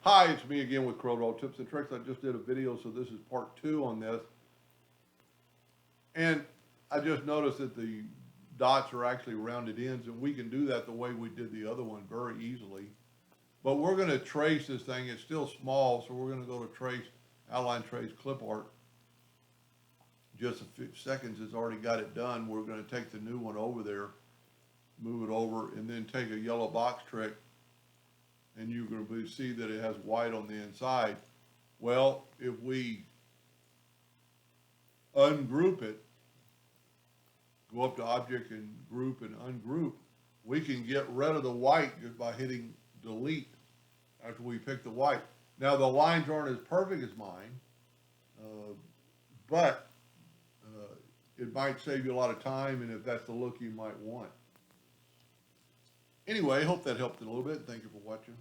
Hi, it's me again with Corel Tips and Tricks. I just did a video, so this is part 2 on this. And I just noticed that the dots are actually rounded ends, and we can do that the way we did the other one very easily. But we're going to trace this thing. It's still small, so we're going to go to trace, outline trace clip art. Just a few seconds, it's already got it done. We're going to take the new one over there, move it over, and then take a yellow box trick, and you're going to see that it has white on the inside. Well, if we ungroup it, go up to object and group and ungroup, we can get rid of the white just by hitting delete after we pick the white. Now the lines aren't as perfect as mine, but it might save you a lot of time, and if that's the look you might want. Anyway, I hope that helped a little bit. Thank you for watching.